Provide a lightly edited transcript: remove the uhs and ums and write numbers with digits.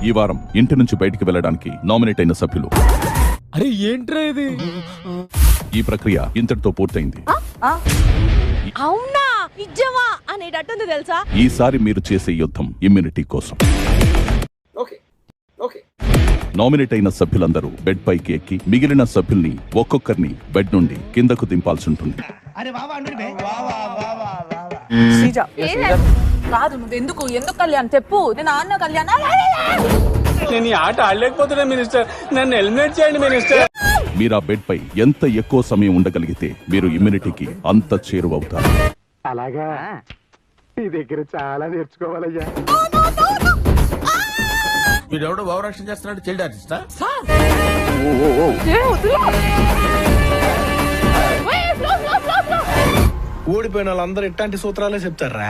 ఈ వారం ఇంటి నుంచి బయటికి వెళ్ళడానికి నామినేట్ అయిన సభ్యులు. అరే ఏంట్రా ఇది? ఈ ప్రక్రియ ఇంతటితో పూర్తయింది. అవునా నిజమా అనేటట్టుంది తెలుసా. ఈసారి మీరు చేసే యుద్ధం ఇమ్యూనిటీ కోసం. నామినేట్ అయిన సభ్యులందరూ బెడ్ పైకి ఎక్కి మిగిలిన సభ్యుల్ని ఒక్కొక్కరిని బెడ్ నుండి కిందకు దింపాల్సి ఉంటుంది. కాదు నువ్వు ఎందుకు కళ్యాణ్ చెప్పు. నేను ఆడిన కళ్యాణ్ నేను ఈ ఆట ఆడలేకపోతున్నా మినిస్టర్, నన్ను ఎలిమినేట్ చేయండి మినిస్టర్. మీరు ఆ బెడ్ పై ఎంత ఎక్కువ సమయం ఉండగలిగితే మీరు ఇమ్యూనిటీకి అంత చేరువవుతారు. అలాగా నీ దగ్గర చాలా నేర్చుకోవాలయ్యా. వీడెవడో భావరక్షణ చేస్తున్నాడు, చైల్డ్ ఆర్టిస్టా? ఓడిపోయిన వాళ్ళందరూ ఇట్లాంటి సూత్రాలే చెప్తారా?